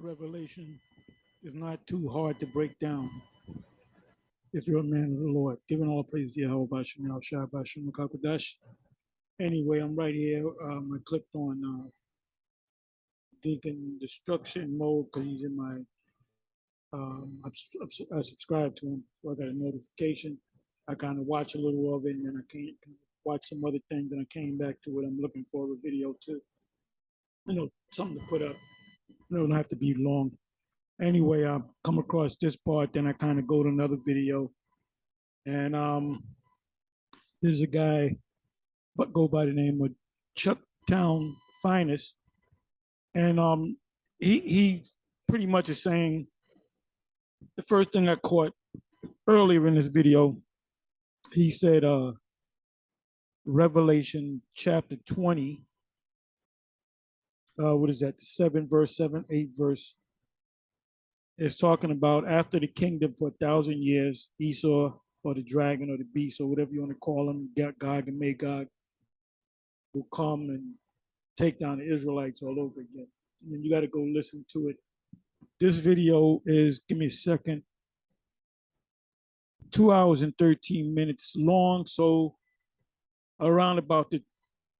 Revelation is not too hard to break down if you're a man of the Lord. Giving all praise to Yahweh Bashem Yahushua Bashem Makakodash. Anyway, I'm right here. I clicked on Deacon Destruction mode because he's in my. I subscribe to him, so I got a notification. I kind of watch a little of it, and then I can't watch some other things, and I came back to it. I'm looking for a video too. Something to put up. It don't have to be long. Anyway, I come across this part, then I kind of go to another video, and there's a guy, but go by the name of Chuck Town Finest, and he pretty much is saying the first thing I caught earlier in this video. He said, Revelation chapter 20. What is that? The 7 verse, 7, 8 verse. It's talking about after the kingdom for 1,000 years, Esau or the dragon or the beast or whatever you want to call him, Gog and Magog, will come and take down the Israelites all over again. And you got to go listen to it. This video is, give me a second, 2 hours and 13 minutes long. So around about the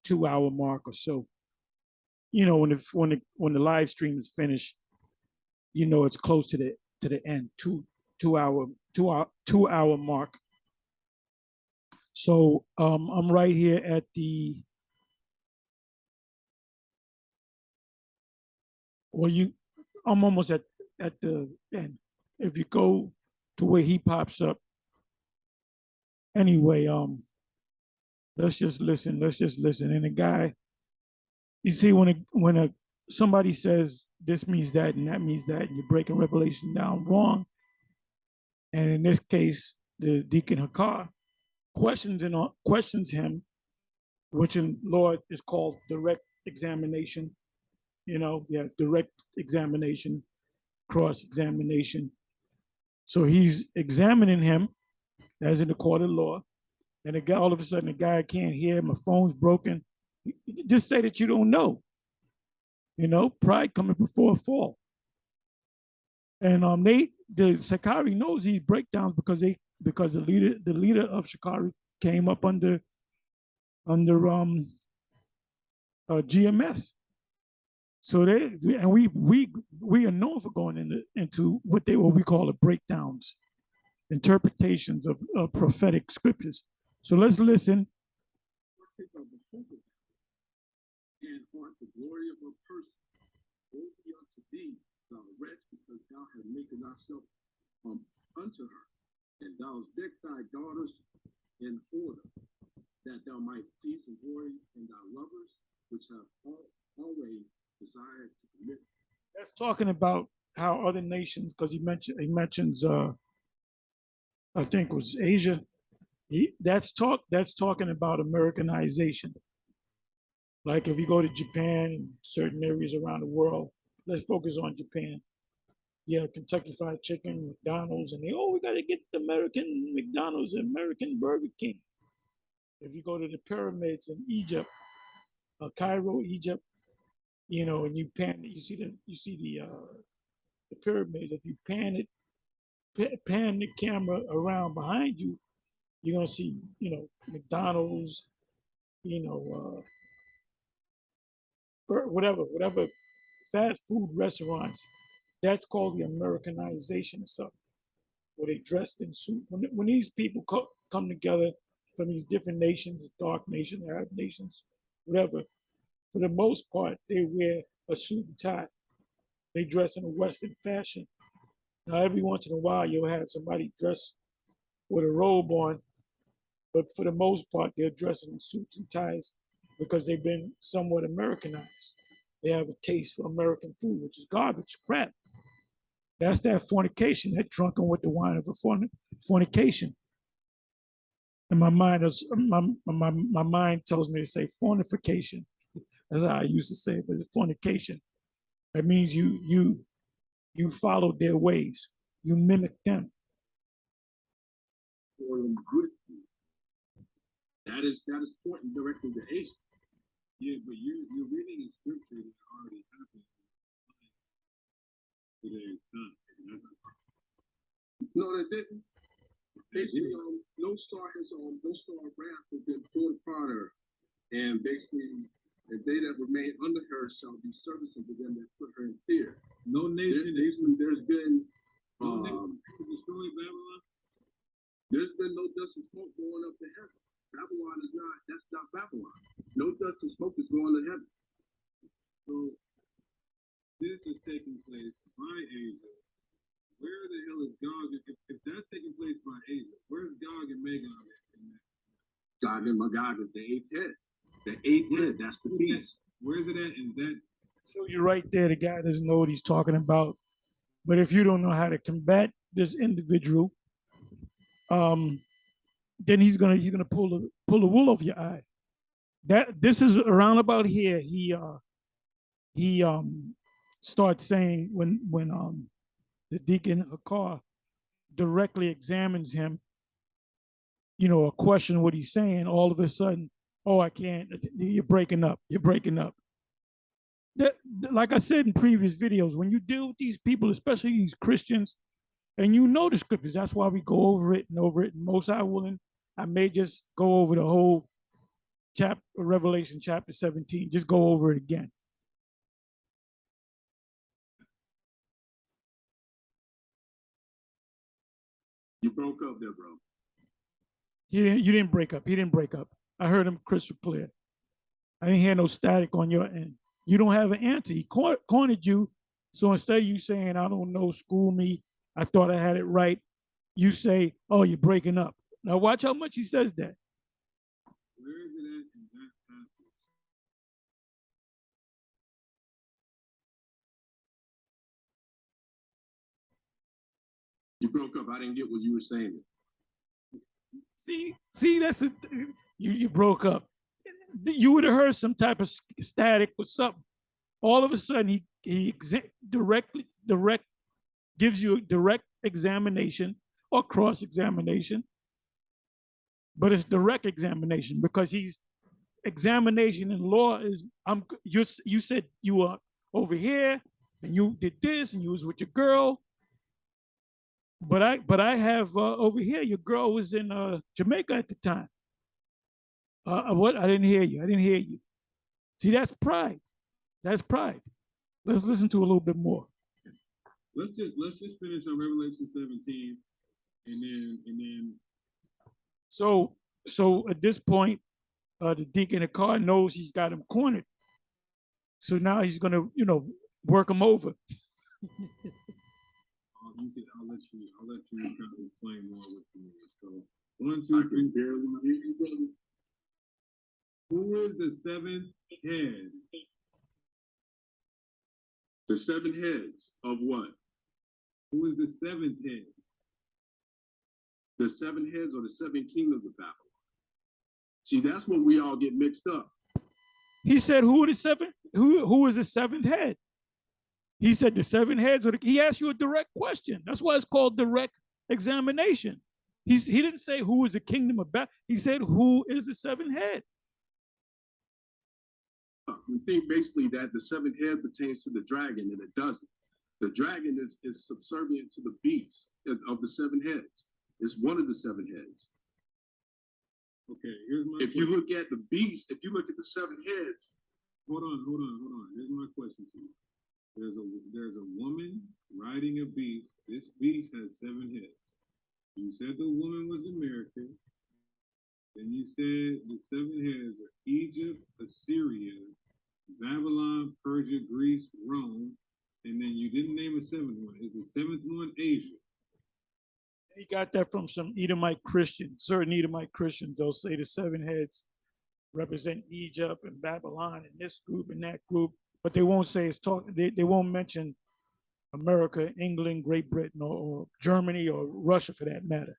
2 hour mark or so. When the live stream is finished, it's close to the end, two hour mark. So I'm right here at I'm almost at the end. If you go to where he pops up, anyway, let's just listen. And the guy, you see, when somebody says this means that and that means that, and you're breaking Revelation down wrong. And in this case, the Deacon Hakar questions him, which in Lord is called direct examination. Direct examination, cross-examination. So he's examining him as in the court of law. And the guy, all of a sudden, the guy can't hear, my phone's broken. Just say that you don't know. Pride coming before a fall. And the Shikari knows these breakdowns because the leader of Shikari came up under GMS. So we are known for going into what we call the breakdowns, interpretations of prophetic scriptures. So let's listen. And art the glory of a person. Woe be unto thee, thou wretch, because thou hast making thyself unto her, and thou hast decked thy daughters in order, that thou might please and glory in thy lovers, which have always desired to commit. That's talking about how other nations, because he mentions I think it was Asia. That's talking about Americanization. Like if you go to Japan and certain areas around the world, let's focus on Japan. Yeah, Kentucky Fried Chicken, McDonald's, and we got to get the American McDonald's, American Burger King. If you go to the pyramids in Egypt, Cairo, Egypt, and you pan, you see the pyramid. If you pan the camera around behind you, you're gonna see, McDonald's, whatever fast food restaurants. That's called the Americanization of something, where they dressed in suit. When these people come together from these different nations, dark nations, Arab nations, whatever, for the most part, they wear a suit and tie. They dress in a Western fashion. Now, every once in a while, you'll have somebody dress with a robe on, but for the most part, they're dressing in suits and ties because they've been somewhat Americanized. They have a taste for American food, which is garbage, crap. That's that fornication, that drunken with the wine of a fornication. And my mind tells me to say fornication. That's how I used to say it, but it's fornication. That means you follow their ways, you mimic them. That is pointing directly to Asia. But you're reading in scripture that already happened. No, they didn't. Basically, no star wrath has been poured upon her, and basically, the day that remain under her shall be serviceable to them that put her in fear. No nation. There's been destroyed Babylon. There's been no dust and smoke going up to heaven. Babylon is not. That's not Babylon. No dust and smoke is going to heaven. So this is taking place by Asia. Where the hell is Gog? If that's taking place by Asia, where's Gog and Magog in that? Gog and Magog is the eighth head. The eighth head, that's the beast. Where is it at? Is that? So you're right there. The guy doesn't know what he's talking about. But if you don't know how to combat this individual, then he's gonna pull the wool over your eye. This is around about here. He starts saying when the deacon Hakar directly examines him, or question what he's saying, all of a sudden, oh, I can't, you're breaking up. Like I said in previous videos, when you deal with these people, especially these Christians, and you know the scriptures, that's why we go over it and over it. And most I willing, I may just go over the whole chapter, Revelation chapter 17, just go over it again. You broke up there, bro. You didn't break up. He didn't break up. I heard him crystal clear. I didn't hear no static on your end. You don't have an answer. He cornered you. So instead of you saying, I don't know, school me, I thought I had it right, you say, oh, you're breaking up. Now watch how much he says that. Where is it at in that passage? You broke up. I didn't get what you were saying. See, that's it. You broke up. You would have heard some type of static or something. All of a sudden, he gives you a direct examination or cross examination, but it's direct examination because he's examination in law is you said you were over here and you did this and you was with your girl, but I have over here your girl was in Jamaica at the time. What? I didn't hear you. See, that's pride. That's pride. Let's listen to a little bit more. Let's just finish on Revelation 17, and then. So at this point, the deacon Hakar knows he's got him cornered. So now he's gonna work him over. I'll let you kind of explain more with me. So 1, 2, 3, barely hear you, brother. Who is the seventh head? The 7 heads of what? Who is the seventh head? The 7 heads or the 7 kingdoms of Babylon. See, that's when we all get mixed up. He said, "Who are the 7? Who is the 7th head?" He said the 7 heads. He asked you a direct question. That's why it's called direct examination. He didn't say who is the kingdom of Babylon. He said who is the 7th head. We think basically that the 7th head pertains to the dragon, and it doesn't. The dragon is subservient to the beast of the 7 heads. It's one of the 7 heads. Okay, here's my question. You look at the beast, if you look at the 7 heads. Hold on. Here's my question to you. There's a woman riding a beast. This beast has 7 heads. You said the woman was America. Then you said the 7 heads are Egypt, Assyria, Babylon, Persia, Greece, Rome, and then you didn't name a 7th one. Is the 7th one Asia? He got that from some Edomite Christians. Certain Edomite Christians, they'll say the 7 heads represent Egypt and Babylon and this group and that group, but they won't say it's talking. They won't mention America, England, Great Britain, or Germany, or Russia for that matter.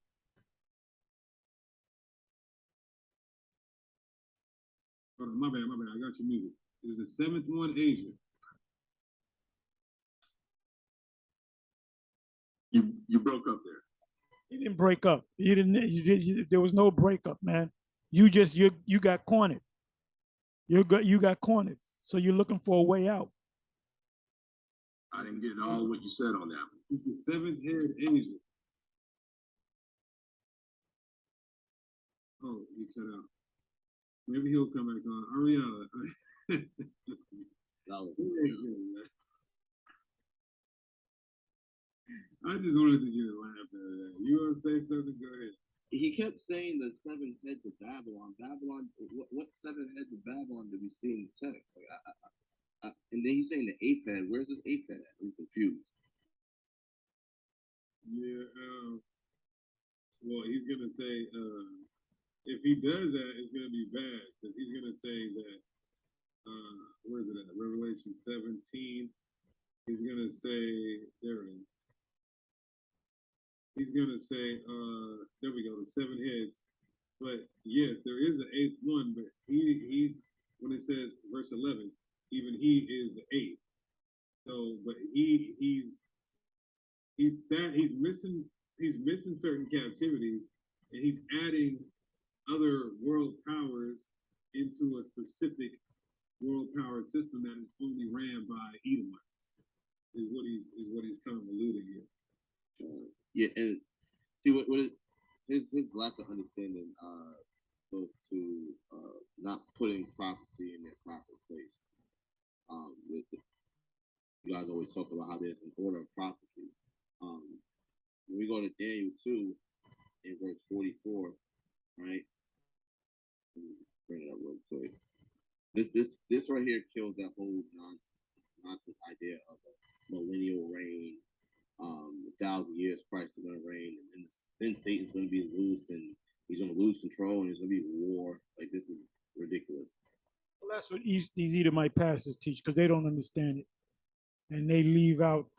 My bad. I got you muted. Is the 7th one Asia? You broke up there. He didn't break up. There was no breakup, man. You got cornered. You got cornered. So you're looking for a way out. I didn't get all what you said on that one. He's the seventh head angel. Oh, he cut out. Maybe he'll come back on. Ariana. I just wanted to get a laugh out of that. You want to say something? Go ahead. He kept saying the seven heads of Babylon. Babylon. What seven heads of Babylon did we see in the text? Like, and then he's saying the eighth head. Where's this eighth head at? I'm confused. Yeah. Well, he's gonna say if he does that, it's gonna be bad because he's gonna say that. Where is it at? Revelation 17. He's gonna say there it is. He's gonna say, there we go, the seven heads. But yes, there is an eighth one, but he's when it says verse 11, even he is the eighth. So, but he's missing certain captivities, and he's adding other world powers into a specific world power system that is only ran by Edomites. Is what he's kind of alluding here. Yeah, and see what is his lack of understanding goes to not putting prophecy in their proper place. You guys always talk about how there's an order of prophecy. When we go to Daniel 2 in verse 44, right? Bring it up real quick. This right here kills that whole nonsense idea of a millennial reign. 1,000 years Christ is going to reign, and then Satan's going to be loosed, and he's going to lose control, and there's going to be war. Like, this is ridiculous. Well, that's what these Edomite pastors teach because they don't understand it, and they leave out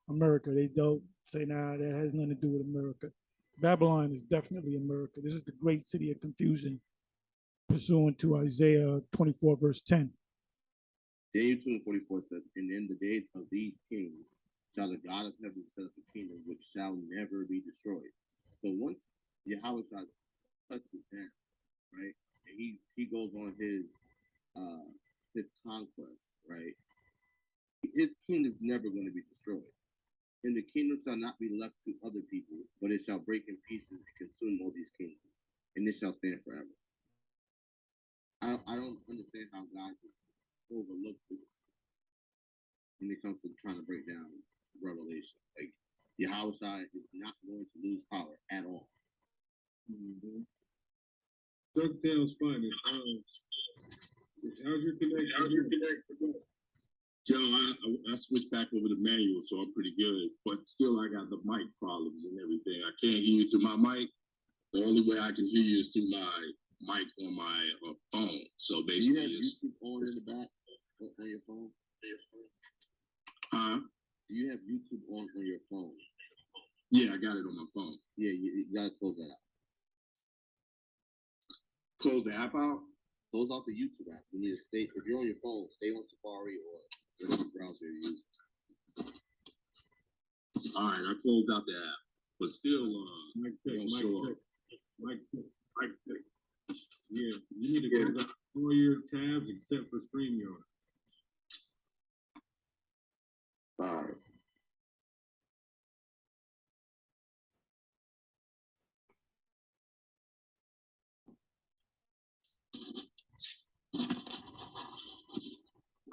America. They don't say, "Nah, that has nothing to do with America." Babylon is definitely America. This is the great city of confusion, pursuant to Isaiah 24, verse 10. Daniel 2 and 44 says, "And in the days of these kings shall the God of heaven set up a kingdom which shall never be destroyed." So once Yahweh touches down, right, and he goes on his conquest, right, his kingdom's never going to be destroyed. And the kingdom shall not be left to other people, but it shall break in pieces and consume all these kingdoms, and it shall stand forever. I don't understand how God can overlook this when it comes to trying to break down Revelation. Like, Yahweh is not going to lose power at all. Mm-hmm. DuckTales Finest. How's your connection? Yo, I switched back over to manual, so I'm pretty good. But still, I got the mic problems and everything. I can't hear you through my mic. The only way I can hear you is through my mic on my phone. So basically, do you have YouTube on in the back on your phone? Huh? Do you have YouTube on your phone? Yeah, I got it on my phone. Yeah, you gotta close that out. Close the app out? Close out the YouTube app. You need to stay, if you're on your phone, stay on Safari or whatever browser you're using. All right, I closed out the app. But still, Mic check. Yeah, you need to close out all your tabs except for StreamYard. All right.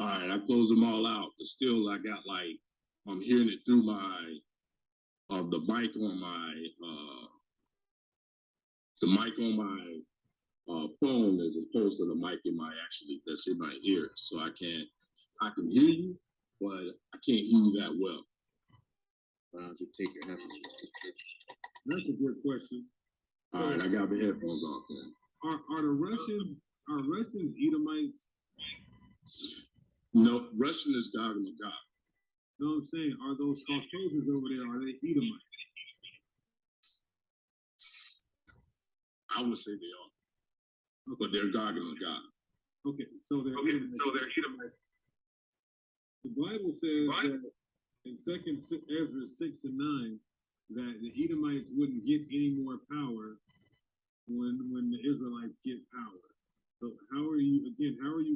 All right, I closed them all out, but still, I got like, I'm hearing it through my, the mic on my phone as opposed to the mic in my that's in my ear. So I can hear you, but I can't hear you that well. Why don't you take your headphones off? That's a good question. All right, I got my headphones off then. Are Russians Edomites? No, Russian is God and God. You know what I'm saying? Are those Caucasians over there, are they Edomites? I would say they are. Okay. But they're God and God. Okay, so they're Edomites. The Bible says that in 2nd Ezra 6 and 9 that the Edomites wouldn't get any more power when the Israelites get power. So how are you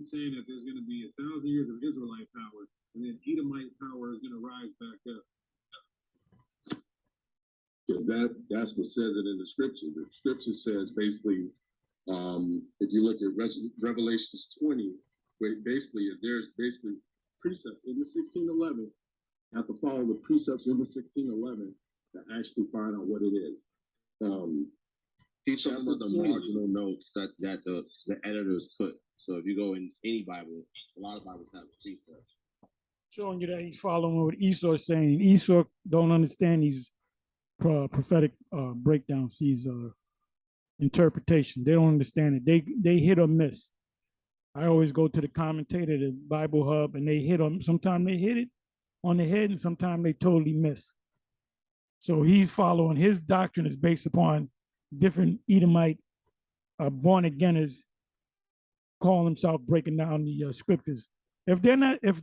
saying that there's going to be 1,000 years of Israelite power and then Edomite power is going to rise back up? Yeah, that's what says it in the scripture. The scripture says basically, if you look at Revelations 20, basically there's basically precepts in the 1611. You have to follow the precepts in the 1611 to actually find out what it is. He's talking about the marginal notes that the editors put. So if you go in any Bible, a lot of Bibles have precepts. Showing you that he's following what Esau is saying. Esau don't understand these prophetic breakdowns, these interpretation. They don't understand it. They hit or miss. I always go to the commentator, the Bible Hub, and they hit on. Sometimes they hit it on the head, and sometimes they totally miss. So he's following his doctrine is based upon different Edomite born againers calling themselves breaking down the scriptures. If they're not, if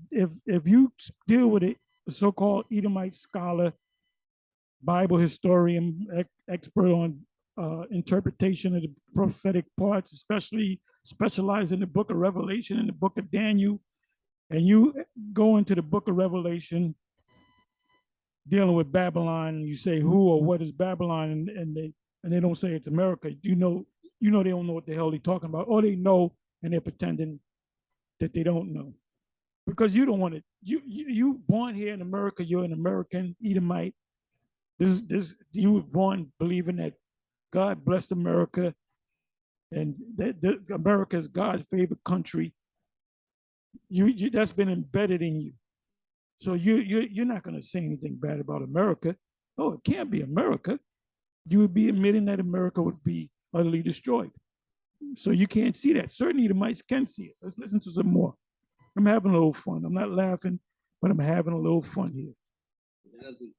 you deal with a so-called Edomite scholar, Bible historian, expert on interpretation of the prophetic parts, especially specialized in the book of Revelation and the book of Daniel, and you go into the book of Revelation dealing with Babylon, and you say who or what is Babylon, and they don't say it's America. You know they don't know what the hell they're talking about, or they know and they're pretending that they don't know, because you don't want it. You born here in America, you're an American Edomite. This you were born believing that God blessed America, and that America is God's favorite country. You that's been embedded in you. So you're not going to say anything bad about America. Oh, it can't be America. You would be admitting that America would be utterly destroyed. So you can't see that. Certain Edomites can see it. Let's listen to some more. I'm having a little fun. I'm not laughing, but I'm having a little fun here.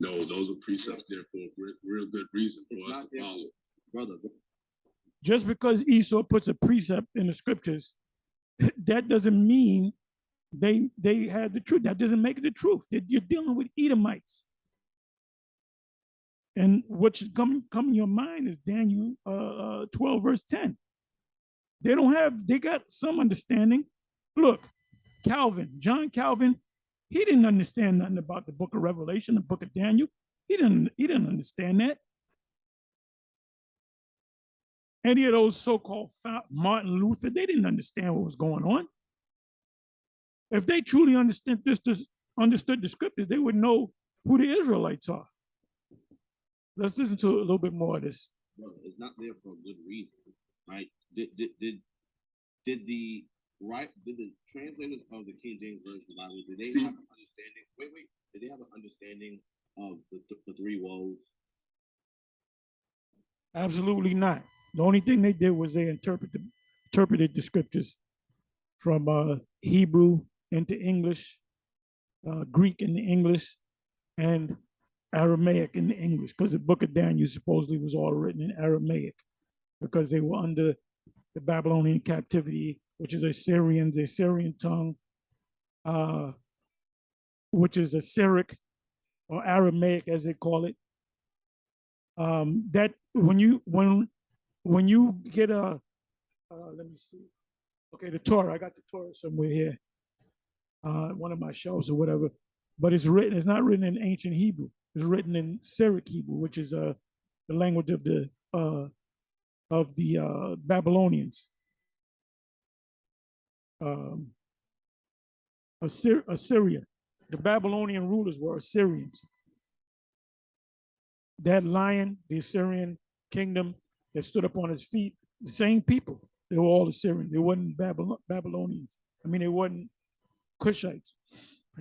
No, those are precepts there for a real good reason for us to follow. Brother. Just because Esau puts a precept in the scriptures, that doesnin mean they had the truth. That doesn't make it the truth. You're dealing with Edomites. And what should come in your mind is Daniel 12, verse 10. They got some understanding. Look, John Calvin, he didn't understand nothing about the book of Revelation, the book of Daniel. He didn't understand that. Any of those so-called Martin Luther, they didn't understand what was going on. If they truly understood the scriptures, they would know who the Israelites are. Let's listen to a little bit more of this. Bro, it's not there for a good reason, right? Did the translators of the King James Version of the Bible, did they have an understanding? Wait. Did they have an understanding of the three woes? Absolutely not. The only thing they did was they interpreted the scriptures from Hebrew into English, Greek into English, and Aramaic into English, because the book of Daniel supposedly was all written in Aramaic, because they were under the Babylonian captivity, which is the Assyrian tongue, which is Assyric or Aramaic as they call it. That when you get let me see. Okay, the Torah. I got the Torah somewhere here, one of my shelves or whatever. But it's not written in ancient Hebrew. It's written in Syriac Hebrew, which is the language of the Babylonians. Assyria. The Babylonian rulers were Assyrians. That lion, the Assyrian kingdom that stood up on his feet, the same people. They were all Assyrian. They weren't Babylonians. I mean, they weren't Cushites.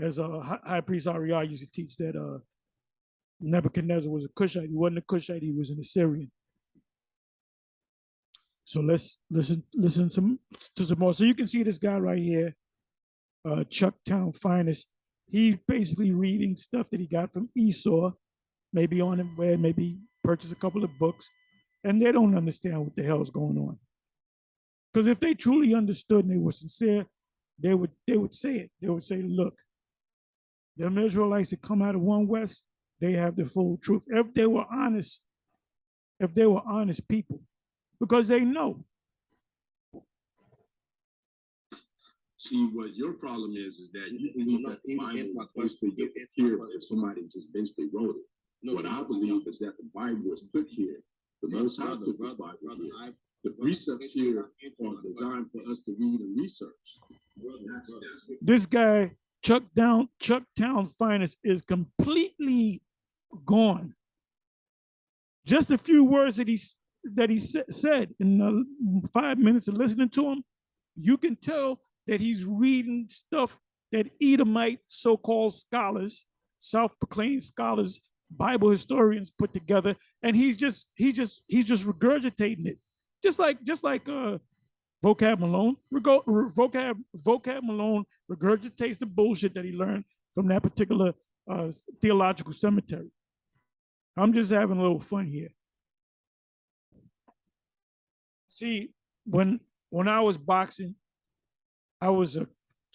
As High Priest Ariel used to teach that Nebuchadnezzar was a Cushite. He wasn't a Cushite. He was an Assyrian. So let's listen to some more. So you can see this guy right here, Chucktown Finest. He's basically reading stuff that he got from Esau, maybe on him, where maybe purchase a couple of books, and they don't understand what the hell is going on. Because if they truly understood and they were sincere, they would say it. They would say, look, the Israelites that come out of One West, they have the full truth. If they were honest people, because they know See, what your problem is that you He believe was that the not- he was Bible answering my basically question. He was doesn't answering my appear question. if somebody just basically wrote it. No, What no, I no, believe no. is that the Bible was put here. The Most High put this Bible Brother, here. The precepts here are designed for us to read and research. That's what This guy, Chuck Town Finest, is completely gone. Just a few words that he said in the 5 minutes of listening to him, you can tell that he's reading stuff that Edomite so-called scholars, self-proclaimed scholars, Bible historians put together, and he's just regurgitating it, just like Vocab Malone. Vocab Malone regurgitates the bullshit that he learned from that particular theological cemetery. I'm just having a little fun here. See, when I was boxing, I was a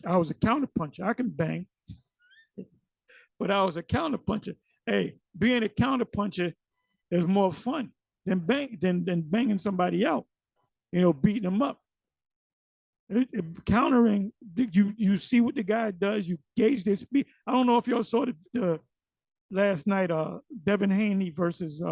counterpuncher. I can bang, but I was a counterpuncher. Hey, being a counterpuncher is more fun than banging somebody out, beating them up. Countering, you see what the guy does, you gauge their speed. I don't know if y'all saw the last night, Devin Haney versus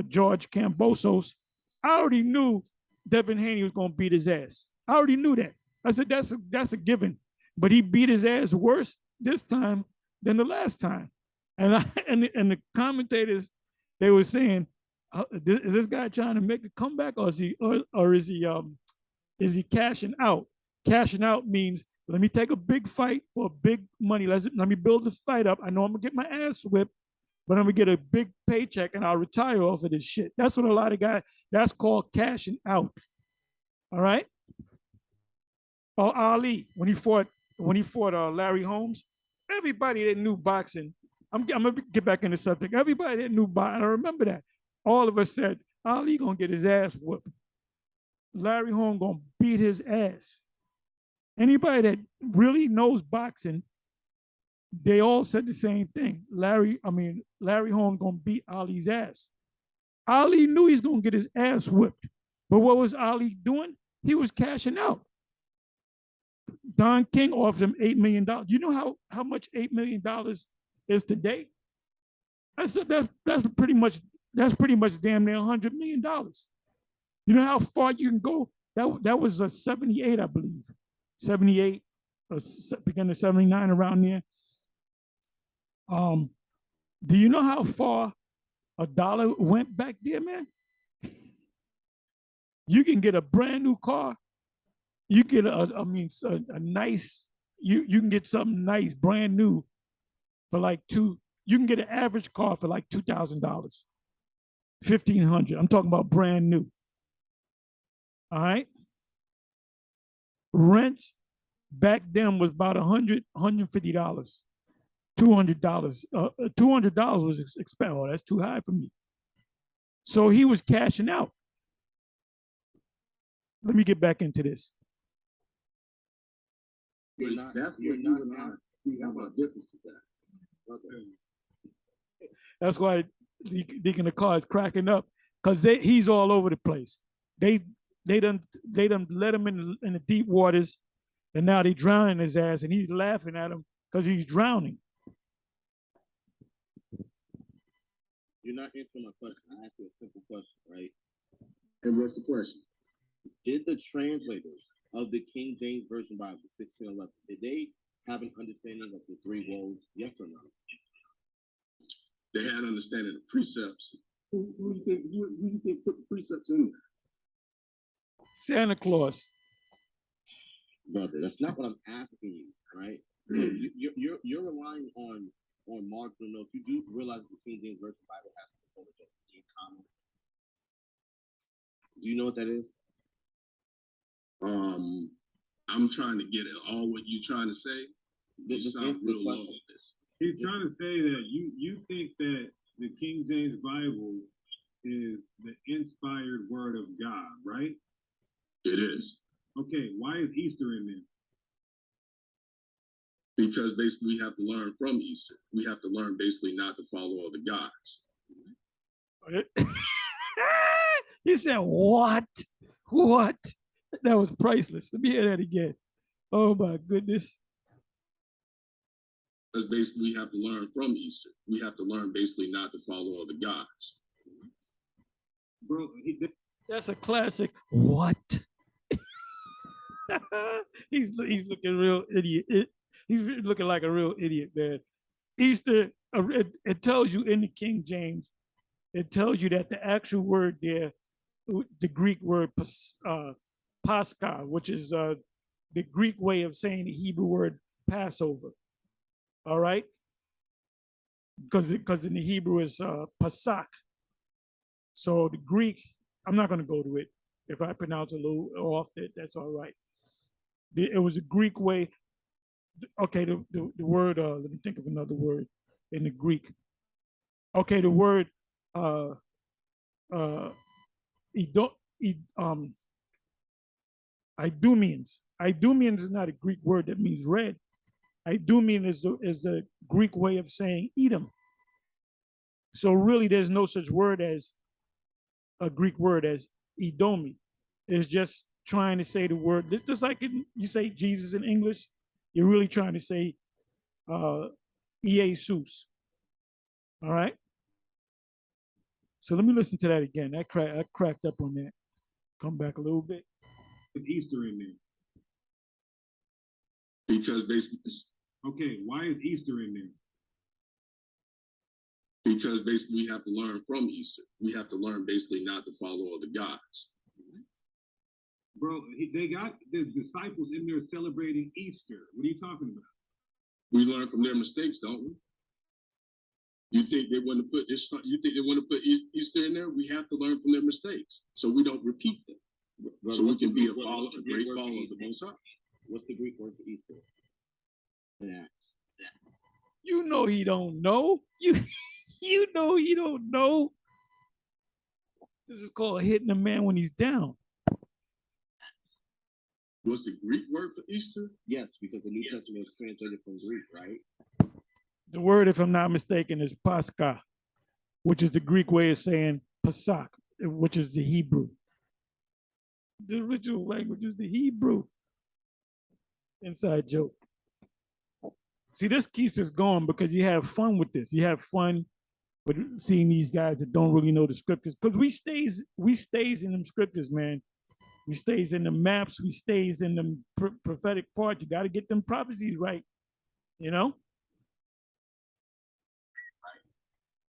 George Kambosos. I already knew Devin Haney was going to beat his ass. I already knew that. I said that's a given. But he beat his ass worse this time than the last time. And and the commentators, they were saying, is this guy trying to make a comeback, or is he cashing out? Cashing out means, let me take a big fight for big money. Let me build the fight up. I know I'm gonna get my ass whipped, but I'm gonna get a big paycheck and I'll retire off of this shit. That's what a lot of guys, that's called cashing out. All right. Or Ali, when he fought Larry Holmes, everybody that knew boxing, I'm gonna get back in the subject. Everybody that knew boxing, I remember that. All of us said, Ali gonna get his ass whooped. Larry Holmes gonna beat his ass. Anybody that really knows boxing, they all said the same thing. Larry Holmes gonna beat Ali's ass. Ali knew he's gonna get his ass whipped. But what was Ali doing? He was cashing out. Don King offered him $8 million. You know how much $8 million is today? I said that's pretty much damn near $100 million. You know how far you can go? That was a 78, I believe. 78, beginning of 79, around there. Do you know how far a dollar went back there, man? You can get a brand new car. You get a nice, you can get something nice, brand new for like you can get an average car for like $2,000, $1,500. I'm talking about brand new. All right. Rent back then was about $150, $200. $200 was expensive. Oh, that's too high for me. So he was cashing out. Let me get back into this. That's where you and I, we have our differences at. That's why Deacon the car is cracking up, because he's all over the place. They done let him in the deep waters, and now they drowning his ass, and he's laughing at him because he's drowning. You're not answering my question. I asked you a simple question, right? And what's the question? Did the translators of the King James Version Bible, 1611, did they have an understanding of the three woes? Yes or no? They had understanding of precepts. Who do you think put the precepts in there? Santa Claus. Brother, that's not what I'm asking you, right? So you're relying on marginal notes. You do realize the King James Version Bible has a component of in common. Do you know what that is? I'm trying to get it. All what you're trying to say. You sound real low on this. He's trying to say that you think that the King James Bible is the inspired word of God, right? It is. Okay, why is Easter in there? Because basically we have to learn from Easter. We have to learn basically not to follow other gods. He said, what? What? That was priceless. Let me hear that again. Oh my goodness. Because basically we have to learn from Easter. We have to learn basically not to follow other gods. Bro, That's a classic. What? He's looking real idiot. He's looking like a real idiot, man. Easter, it tells you in the King James, it tells you that the actual word there, the Greek word Pascha, which is the Greek way of saying the Hebrew word Passover. All right, because in the Hebrew is Pasach. So the Greek, I'm not going to go to it. If I pronounce a little off, that's all right. It was a Greek way. Okay, the word. Let me think of another word in the Greek. Okay, the word. Uh, Ido, Idumeans. Idumeans is not a Greek word that means red. Idumean is the Greek way of saying Edom. So really, there's no such word as a Greek word as Edomi. It's just trying to say the word, just like you say Jesus in English, you're really trying to say Jesus. All right. So let me listen to that again. I cracked up on that. Come back a little bit. Is Easter in there? Because basically, Okay, why is Easter in there? because basically we have to learn from Easter. We have to learn basically not to follow other gods. Bro, they got the disciples in there celebrating Easter. What are you talking about? We learn from their mistakes, don't we? You think they want to put this? You think they want to put Easter in there? We have to learn from their mistakes so we don't repeat them. Brother, So we what's can the be Greek word- what's the a Greek great word for follower of the Easter? Most High. What's the Greek word for Easter? In Acts. You know he don't know. You know he don't know. This is called hitting a man when he's down. What's the Greek word for Easter? Yes, because the New Testament was translated from Greek, right? The word, if I'm not mistaken, is Pascha, which is the Greek way of saying Pesach, which is the Hebrew. The original language is the Hebrew. Inside joke. See, this keeps us going because you have fun with this. You have fun with seeing these guys that don't really know the scriptures. Because we stays in them scriptures, man. We stays in the maps. We stays in the prophetic part. You got to get them prophecies right. You know.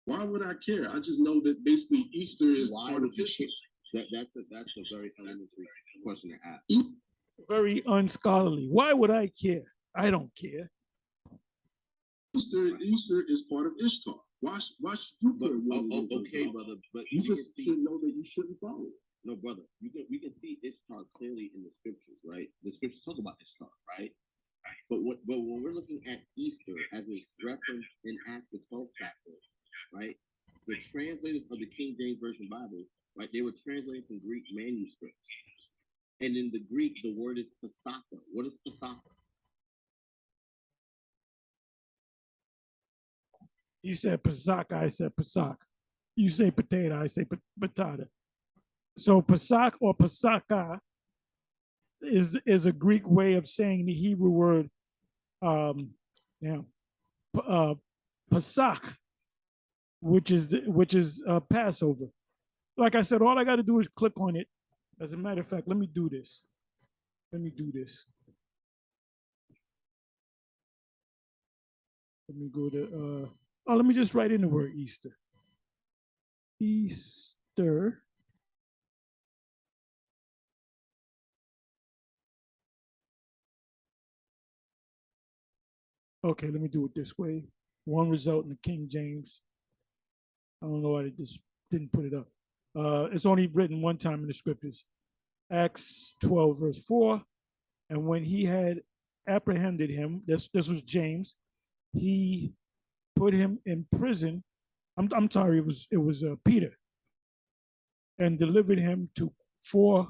Why would I care? I just know that basically Easter is Why part of would you history. That's a very elementary question to ask. Very unscholarly. Why would I care? I don't care. Easter is part of Ishtar. Why should you care? Okay, brother, but You just should know that you shouldn't follow it. No, brother, we can see Ishtar clearly in the scriptures, right? The scriptures talk about Ishtar, right? But when we're looking at Easter as a reference in Acts the 12th chapter, right? The translators of the King James Version Bible, right? They were translating from Greek manuscripts, and in the Greek, the word is Pasaka. What is Pasaka? He said Pesach, I said Pesach. You say potato, I say patata. So Pesach or Pesaka is a Greek way of saying the Hebrew word, you know, Pesach, which is Passover. Like I said, all I got to do is click on it. As a matter of fact, let me do this. Let me do this. Let me go to. Let me just write in the word Easter. Easter. Okay, let me do it this way. One result in the King James. I don't know why they just didn't put it up. It's only written one time in the scriptures. Acts 12, verse 4. And when he had apprehended him, this was James, he put him in prison. I'm sorry, it was Peter, and delivered him to 4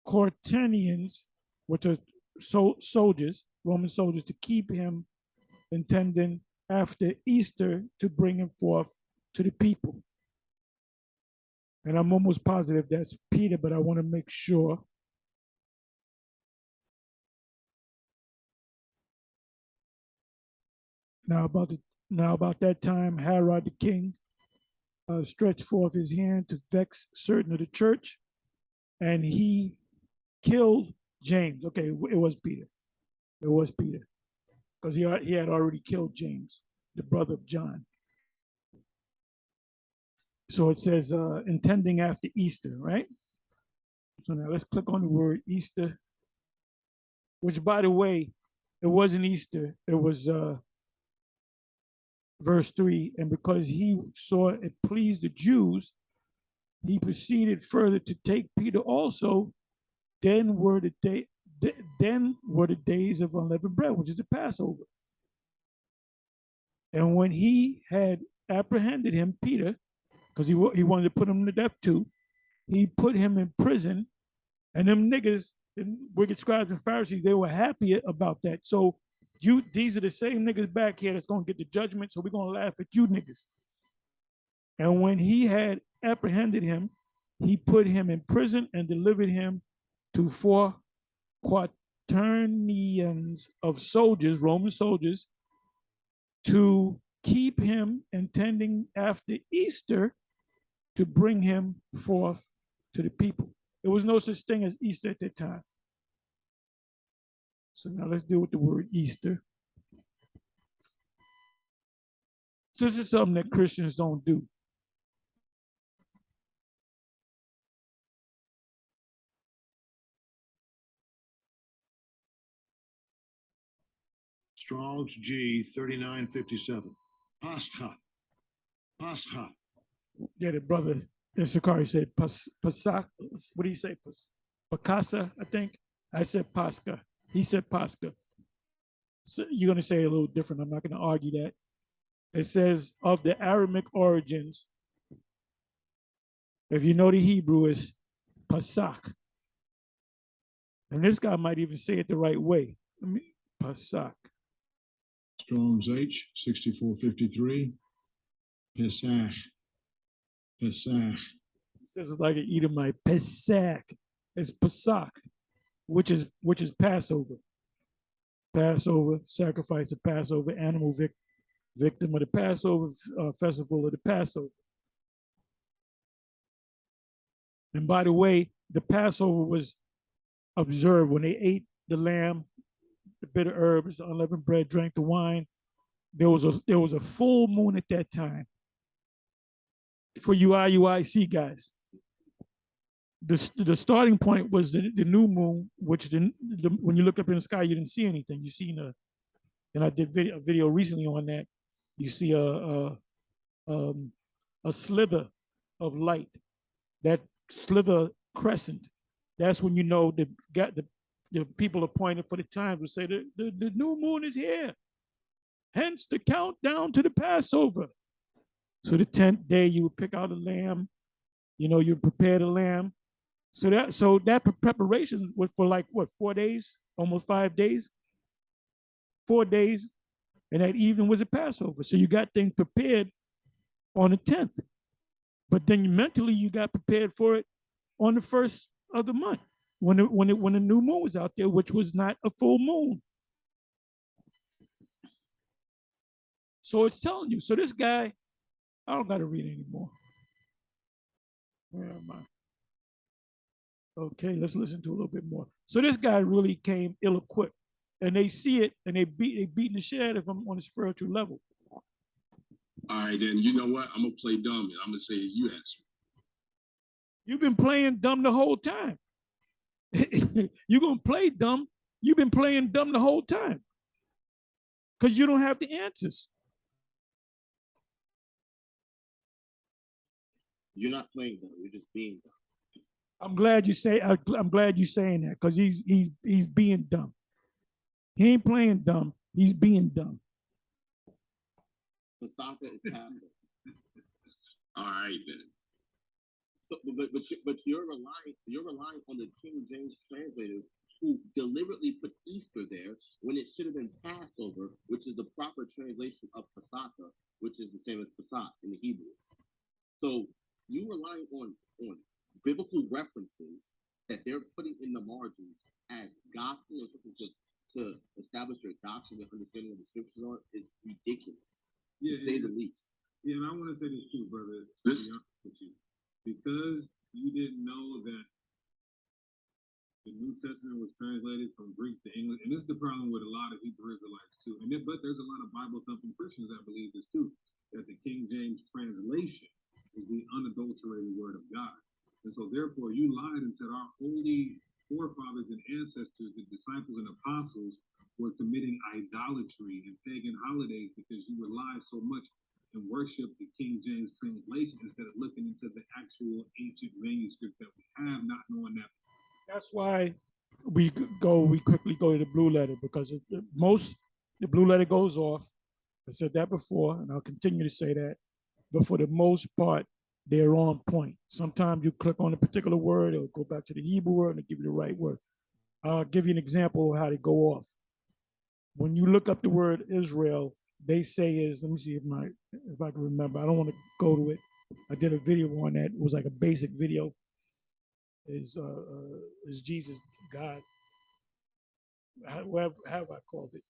Quaternions, which are soldiers, Roman soldiers, to keep him, intending after Easter to bring him forth to the people. And I'm almost positive that's Peter, but I want to make sure. Now about the now about that time, Herod the king stretched forth his hand to vex certain of the church, and he killed James. Okay, it was Peter. It was Peter because he had already killed James, the brother of John. So it says intending after Easter, right? So now let's click on the word Easter, which, by the way, it wasn't Easter. It was verse 3. And because he saw it pleased the Jews, he proceeded further to take Peter also. Then were the day, then were the days of unleavened bread, which is the Passover. And when he had apprehended him, Peter, because he wanted to put him to death too, he put him in prison. And them niggas, and wicked scribes and Pharisees, they were happy about that. So these are the same niggas back here that's gonna get the judgment. So we're gonna laugh at you niggas. And when he had apprehended him, he put him in prison and delivered him to 4 quaternions of soldiers, Roman soldiers, to keep him, intending after Easter to bring him forth to the people. There was no such thing as Easter at that time. So now let's deal with the word Easter. This is something that Christians don't do. Strong's G 3957. Pascha. Pascha. Yeah, the brother in Sakari said Pasach. What do you say? Pacasa, I think. I said Pascha. He said Pascha. So you're going to say a little different. I'm not going to argue that. It says of the Aramaic origins. If you know the Hebrew, is Pasach. And this guy might even say it the right way. Pasach. Strong's H 6453. Pesach. Pesach. It says it's like an Edomite. Pesach. It's Pesach, which is Passover. Passover, sacrifice of Passover, animal victim of the Passover, festival of the Passover. And by the way, the Passover was observed when they ate the lamb, the bitter herbs, the unleavened bread, drank the wine. There was a full moon at that time. For you IUIC guys, the starting point was the new moon, which when you look up in the sky, you didn't see anything. You see and I did a video recently on that. You see a slither of light, that slither crescent. That's when you know the people appointed for the time will say the new moon is here. Hence the countdown to the Passover. So the 10th day you would pick out a lamb, you prepare the lamb. So that preparation was for like what, 4 days, almost 5 days, 4 days, and that evening was a Passover. So you got things prepared on the 10th, but then mentally you got prepared for it on the first of the month when the new moon was out there, which was not a full moon. So it's telling you. So this guy, I don't got to read anymore. Where am I? Okay, let's listen to a little bit more. So this guy really came ill-equipped, and they see it, and they beating the shit out of him on a spiritual level. All right, then you know what? I'm gonna play dumb, and I'm gonna say you answer. You've been playing dumb the whole time. You're gonna play dumb. You've been playing dumb the whole time because you don't have the answers. You're not playing dumb. You're just being dumb. I'm glad you saying that because he's being dumb. He ain't playing dumb. He's being dumb. Pasaka is Passover. All right then. So, but you're relying on the King James translators who deliberately put Easter there when it should have been Passover, which is the proper translation of Pasaka, which is the same as Pesach in the Hebrew. So you relying on biblical references that they're putting in the margins as gospel, or just to establish your doctrine and understanding of the scriptures on is ridiculous, Yeah, to say the least. Yeah, and I want to say this too, brother. To be honest with you, because you didn't know that the New Testament was translated from Greek to English, and this is the problem with a lot of Hebrew Israelites too. But there's a lot of Bible thumping Christians that believe this too, that the King James translation is the unadulterated Word of God, and so therefore you lied and said our holy forefathers and ancestors, the disciples and apostles, were committing idolatry and pagan holidays because you rely so much and worship the King James translation instead of looking into the actual ancient manuscript that we have, not knowing that. That's why we quickly go to the blue letter, because the blue letter goes off. I said that before, and I'll continue to say that. But for the most part, they're on point. Sometimes you click on a particular word, it'll go back to the Hebrew word and give you the right word. I'll give you an example of how they go off. When you look up the word Israel, they say is, let me see if I can remember. I don't want to go to it. I did a video on that. It was like a basic video. Is Jesus God? However I called it.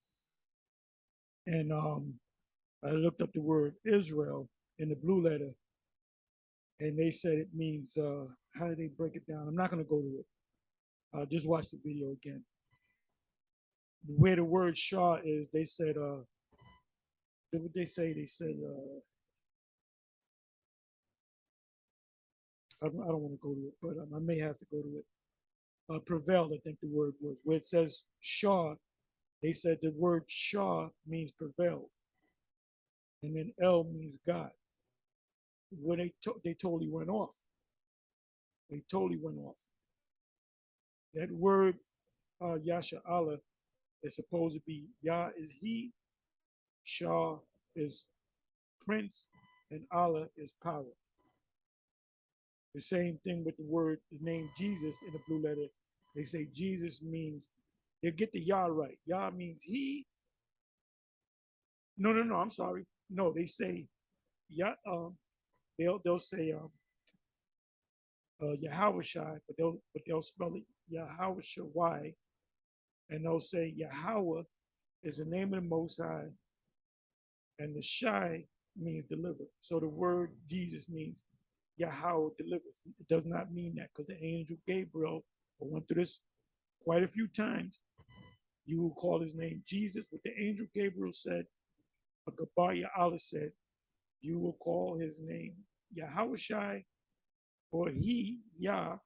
And I looked up the word Israel in the blue letter, and they said it means, how do they break it down? I'm not going to go to it. Just watch the video again. Where the word Shah is, they said, what they say? They said, I don't want to go to it, but I may have to go to it. Prevailed, I think the word was. Where it says Shah, they said the word Shah means prevailed. And then El means God. When they totally went off. They totally went off. That word Yasha Allah is supposed to be Yah is he, Shah is prince, and Allah is power. The same thing with the name Jesus in the blue letter. They say Jesus means, they get the Yah right. Yah means he. No, I'm sorry. No, they say Yah. They'll say Yahweh Shai, but they'll spell it Yahweh Shai, and they'll say Yahweh is the name of the Most High, and the Shai means deliver. So the word Jesus means Yahweh delivers. It does not mean that, because the angel Gabriel, I went through this quite a few times. You will call his name Jesus. What the angel Gabriel said, Gabar Allah said, you will call his name Yahweh Shai, for he, Yah,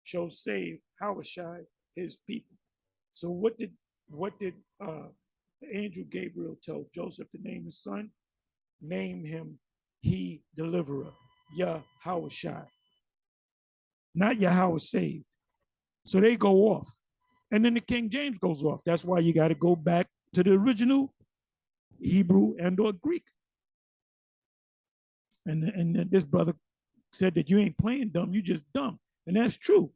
shall save Hawashai, his people. So what did the angel Gabriel tell Joseph to name his son? Name him he deliverer, Yahweh, not Yahweh saved. So they go off. And then the King James goes off. That's why you got to go back to the original Hebrew and or Greek. And this brother said that you ain't playing dumb, you just dumb. And that's true.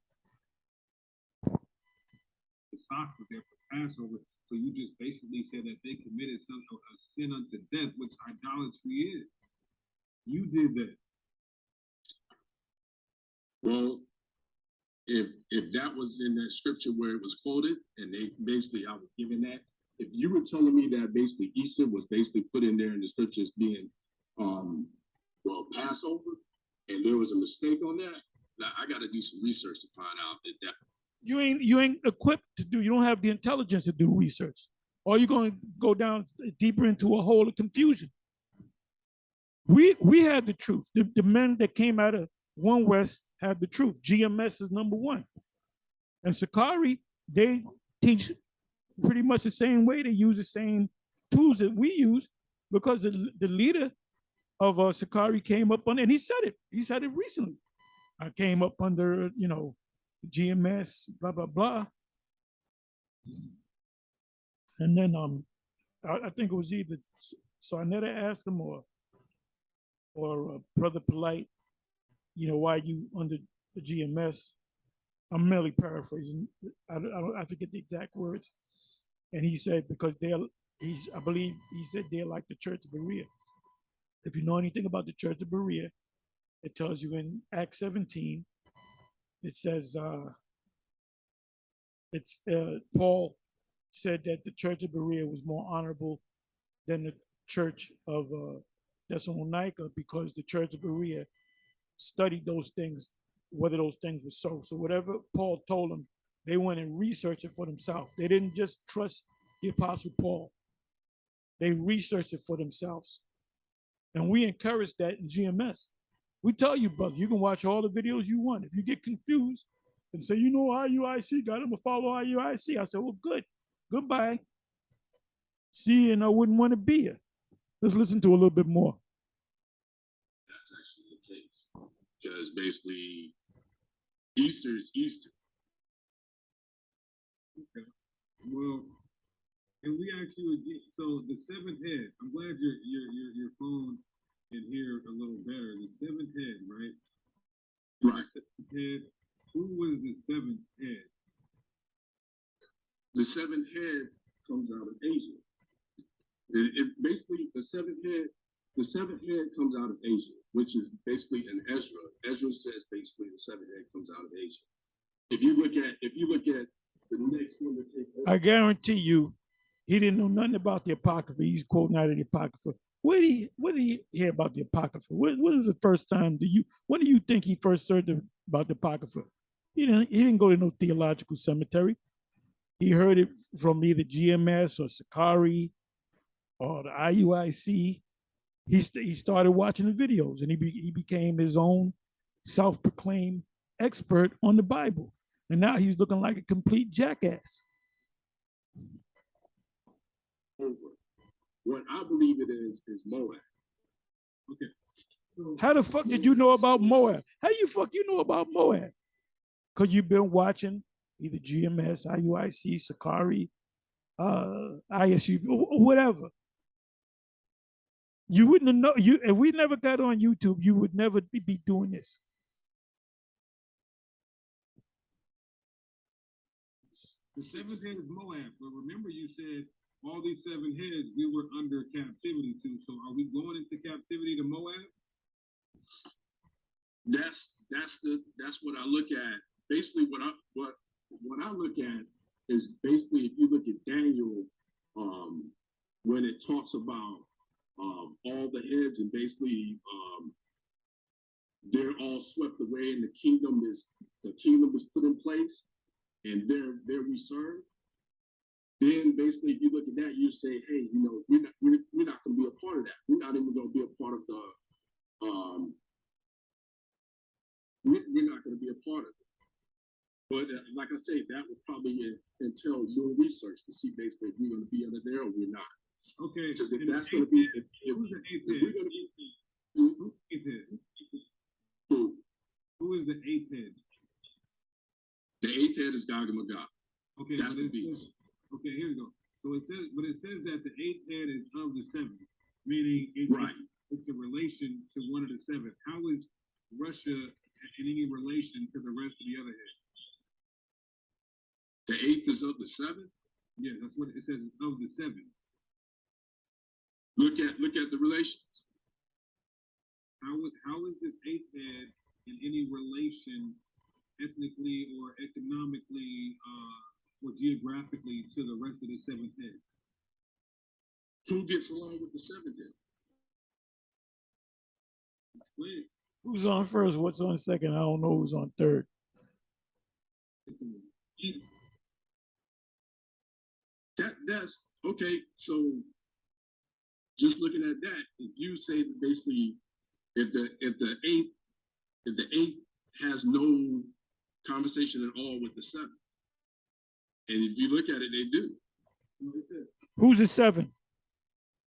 The socks was there for Passover. So you just basically said that they committed a sin unto death, which idolatry is. You did that. Well, if that was in that scripture where it was quoted, and they basically I was given that, if you were telling me that basically Easter was basically put in there in the scriptures being Passover, and there was a mistake on that, now I got to do some research to find out that you ain't equipped to do. You don't have the intelligence to do research, or you're going to go down deeper into a hole of confusion. We had the truth. The men that came out of One West had the truth. GMS is number one, and Sakari, they teach pretty much the same way. They use the same tools that we use, because the leader of Sakari came up on, and he said it recently. I came up under, GMS, blah, blah, blah. And then I think it was either Sarnetta asked him or Brother Polite, why you under the GMS. I'm merely paraphrasing. I forget the exact words. And he said, because I believe he said they're like the Church of Berea. If you know anything about the Church of Berea, it tells you in Acts 17, it says, it's Paul said that the Church of Berea was more honorable than the Church of Thessalonica because the Church of Berea studied those things, whether those things were so. So whatever Paul told them, they went and researched it for themselves. They didn't just trust the Apostle Paul. They researched it for themselves. And we encourage that in GMS. We tell you, brother, you can watch all the videos you want. If you get confused and say, you know, IUIC, got them to follow IUIC. I said, well, good. Goodbye. See, and I wouldn't want to be here. Let's listen to a little bit more. That's actually the case. Because basically, Easter is Easter. Okay. Well, and we actually so the seventh head. I'm glad your phone can hear a little better. The seventh head, right? Right. The seventh head. Who was the seventh head? The seventh head comes out of Asia. It basically the seventh head comes out of Asia, which is basically in Ezra. Ezra says basically the seventh head comes out of Asia. If you look at the next one to take over, I guarantee you, he didn't know nothing about the Apocrypha. He's quoting out of the Apocrypha. Where did he hear about the Apocrypha? When was the first time when do you think he first heard about the Apocrypha? He didn't go to no theological cemetery. He heard it from either GMS or Sakari or the IUIC. He started watching the videos and he became his own self-proclaimed expert on the Bible. And now he's looking like a complete jackass. what I believe it is Moab. Okay. So, How the fuck did you know about Moab? How you fuck you know about Moab? Because you've been watching either GMS, IUIC, Sakari, ISU, or whatever. You wouldn't have know if we never got on YouTube, you would never be doing this. the seventh head is Moab, but remember you said all these seven heads we were under captivity to. So are we going into captivity to Moab? That's what I look at. Basically, what I look at is basically if you look at Daniel, when it talks about all the heads and basically they're all swept away and the kingdom is put in place and they're reserved. Then basically, if you look at that, you say, hey, you know, we're not going to be a part of that. We're not even going to be a part of the we're not going to be a part of it. But like I say, that would probably entail more research to see basically if we're going to be under there or we're not. Okay. Because if that's going to be, if who's the eighth we're head? going to be, Eighth head. who? Who is the eighth head? The eighth head is Gog and Magog. Okay, That's the beast. Okay, here we go. So it says that the eighth head is of the seven, meaning Right. it's a relation to one of the seven. How is Russia in any relation to the rest of the other heads? The eighth is of the seven. Yeah, that's what it says, of the seven. Look at the relations. How is this eighth head in any relation ethnically or economically or geographically to the rest of the seventh head? Who gets along with the seventh head? Explain. Who's on first? What's on second? I don't know who's on third. That's okay. So just looking at that, if you say that basically if the eighth has no conversation at all with the seven, and if you look at it, they do. Who's the seven?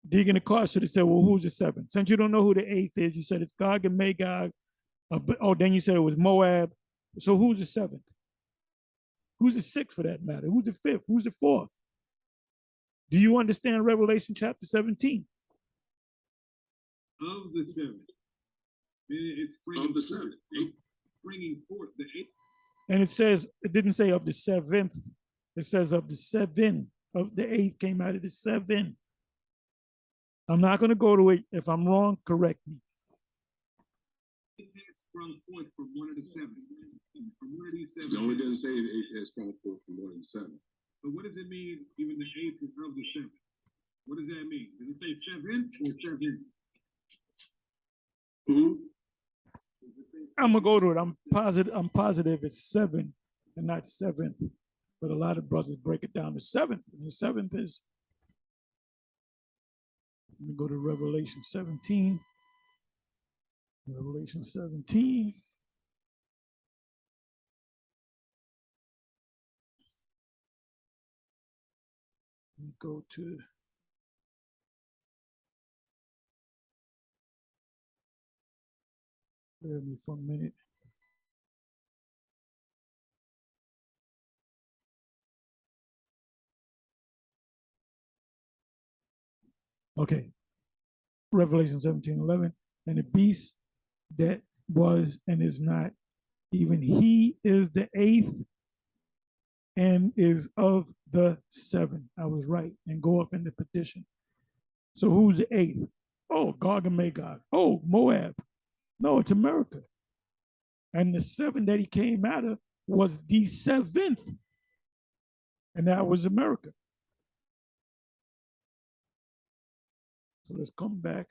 Deacon and Clark should have said, well, who's the seven? Since you don't know who the eighth is, you said it's Gog and Magog. Then you said it was Moab. So who's the seventh? Who's the sixth for that matter? Who's the fifth? Who's the fourth? Do you understand Revelation chapter 17? Of the seven. It's Of the seven. Bringing forth the eighth. And it didn't say of the seventh. It says of the seven. Of the eighth came out of the seven. I'm not going to go to it. If I'm wrong, correct me. It had sprung forth from one of the seven. From one of these seven. No, it doesn't say the eighth has sprung forth from one of the seven. So what does it mean, even the 8th is of the 7th? What does that mean? Does it say 7 or 7? I'm gonna go to it. I'm positive it's 7 and not 7th. But a lot of brothers break it down to 7th. And the 7th is, let me go to Revelation 17. Revelation 17. Let me go to bear with me for a minute. Okay. Revelation 17:11. And the beast that was and is not, even he is the 8th and is of the 7. I was right. And go up in the petition. So who's the 8th? Oh, Gog and Magog. Oh, Moab. No, it's America. And the 7 that he came out of was the 7th. And that was America. So let's come back.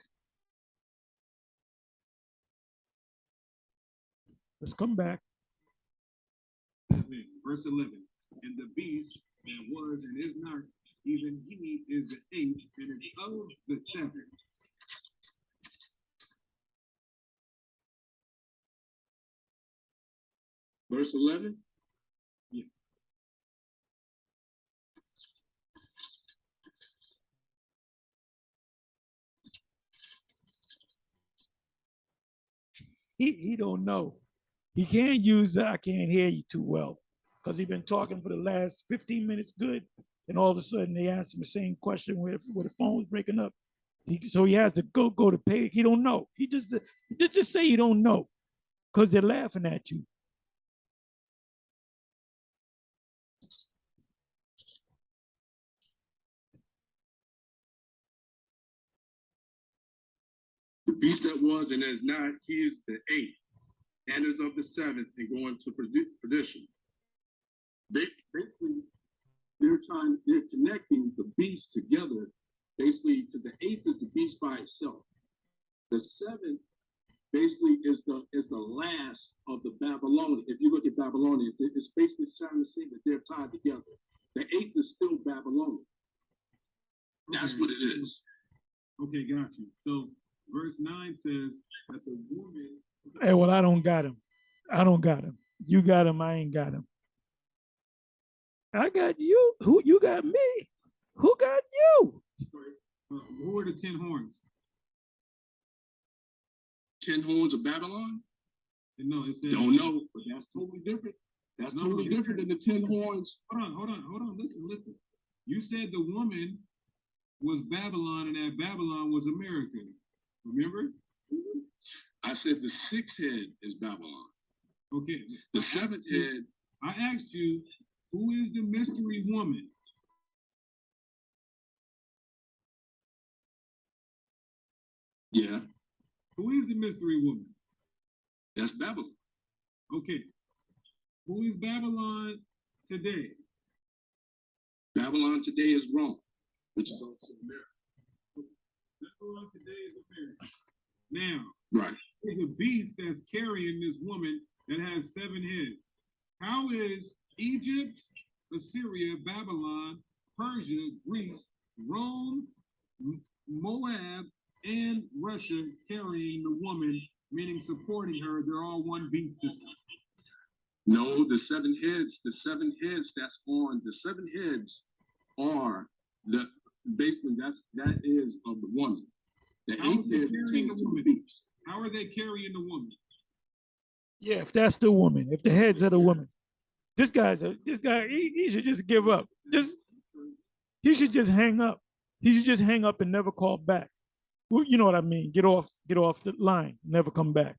Let's come back. Verse 11. And the beast that was and is not, even he is the 8th and is of the 7th. Verse 11? Yeah. He don't know. He can't use I can't hear you too well because he's been talking for the last 15 minutes good. And all of a sudden they ask him the same question where the phone was breaking up. So he has to go to page. He don't know. He just say he don't know because they're laughing at you. The beast that was and is not, he is the 8th and is of the 7th and going to perdition. Basically, they're connecting the beast together. Basically, to the 8th is the beast by itself. The 7th basically is the last of the Babylonian. If you look at Babylonian, it's basically trying to say that they're tied together. The 8th is still Babylonian. That's what it is. Okay, got you. So verse 9 says that the woman. Hey, well, I don't got him. I don't got him. You got him. I ain't got him. I got you. Who you got me? Who got you? Who are the 10 horns? 10 horns of Babylon? No, it says. Don't know, but that's totally different. That's totally different than the 10 horns. Hold on. Listen. You said the woman was Babylon and that Babylon was America. Remember? I said the 6th head is Babylon. Okay. The 7th head. I asked you, who is the mystery woman? Yeah. Who is the mystery woman? That's Babylon. Okay. Who is Babylon today? Babylon today is Rome, which is also America. Babylon today is America. Now, right. There's a beast that's carrying this woman that has 7 heads. How is Egypt, Assyria, Babylon, Persia, Greece, Rome, Moab, and Russia carrying the woman, meaning supporting her? They're all one beast system. No, the 7 heads that's on, the 7 heads are basically that is of the woman. The 8th head pertains to the beast. How are they carrying the woman? Yeah, if that's the woman, if the heads of the woman. This guy, he should just give up. He should just hang up. He should just hang up and never call back. Well, you know what I mean? Get off the line, never come back.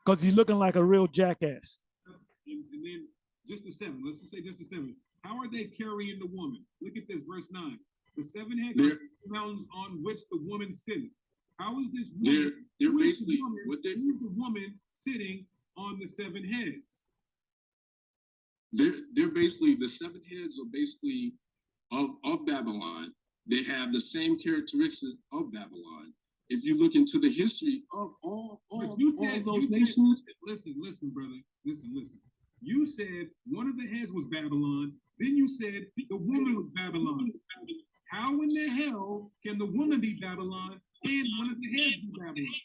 Because he's looking like a real jackass. And then just the 7, let's just say just the 7. How are they carrying the woman? Look at this, verse 9. The 7 heads are the mountains on which the woman sitting. How is this woman? They're basically who is the woman sitting on the 7 heads? they're basically the seven heads are basically of Babylon. They have the same characteristics of Babylon. If you look into the history of all those nations, listen, brother, listen. You said one of the heads was Babylon. Then you said the woman was Babylon. How in the hell can the woman be Babylon and one of the heads be Babylon?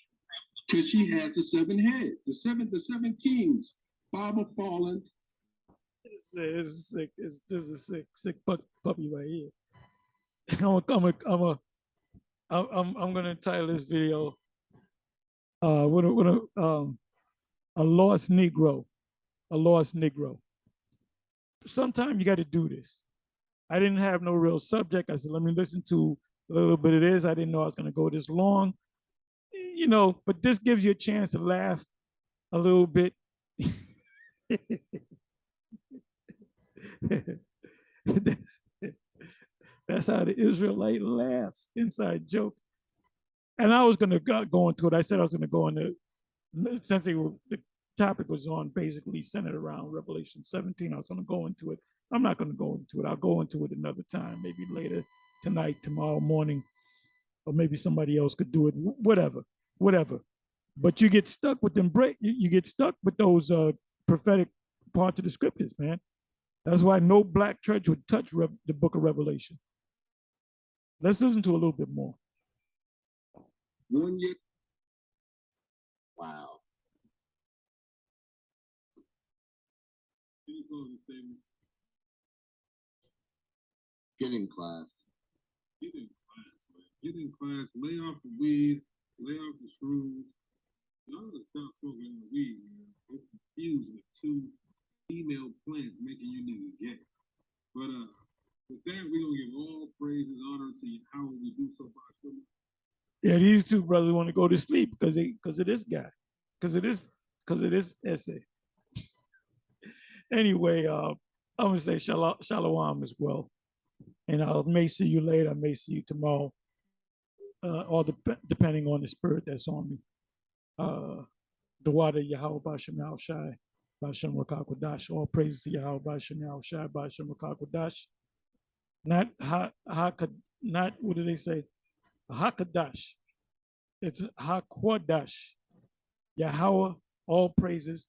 because she has the seven heads, the seven kings. Bible fallen. It's sick. This is a sick puppy right here. I'm gonna entitle this video a lost Negro, a lost Negro. Sometimes you got to do this. I didn't have no real subject. I said, let me listen to a little bit of this. I didn't know I was gonna go this long, you know, but this gives you a chance to laugh a little bit. That's how the Israelite laughs. Inside joke. And I was going to go into it. I said I was going to go into, since the topic was on basically centered around Revelation 17, I was going to go into it. I'm not going to go into it. I'll go into it another time, maybe later tonight, tomorrow morning, or maybe somebody else could do it. Whatever. But you get stuck with them you get stuck with those prophetic parts of the scriptures, man. That's why no black church would touch the book of Revelation. Let's listen to a little bit more. 1 year. Wow. Any closing statements? Get in class. Get in class, man. Get in class. Lay off the weed. Lay off the shrooms. Y'all gotta stop smoking the weed, man. It's confused with two female plants making you niggas gay. But with that, we're gonna give all praises, honor to you. How we do so far. Yeah, these two brothers want to go to sleep because of this guy, because of this essay. Anyway, I'm gonna say shalom as well, and I may see you later. I may see you tomorrow, all depending on the spirit that's on me. The water Yahweh Bashem Al Shai, Bashem Rakakwadash. All praises to Yahweh Bashem Al Shai, Bashem Rakakwadash. Not not what do they say? Hakadash. It's Hakwadash. Yahweh, all praises.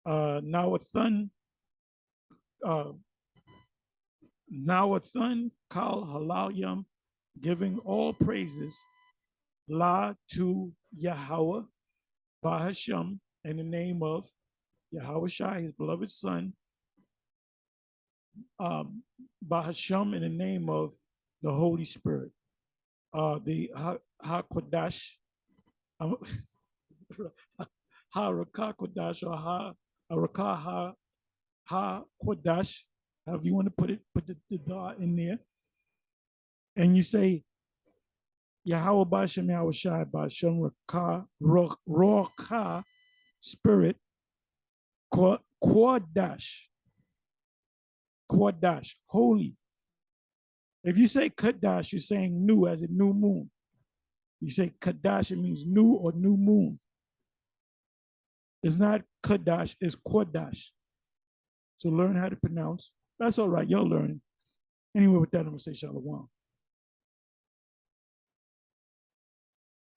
Nawathan, Kal Halalyam, giving all praises, La to Yahweh, Bahasham, in the name of Yahweh Shai, his beloved son, Bahasham, in the name of the Holy Spirit. The HaKodash, HaRakakodash, or HaRakah HaKodash, however you want to put it, put the dot in there. And you say, Yahweh Bashem Yahweh Shai Bashem Roka Spirit Kodash, holy. If you say Kadash, you're saying new, as a new moon. You say Kadash, it means new or new moon. It's not Kadash, it's Kodash. So learn how to pronounce. That's all right, you'll learn. Anyway, with that, I'm going to say Shalom.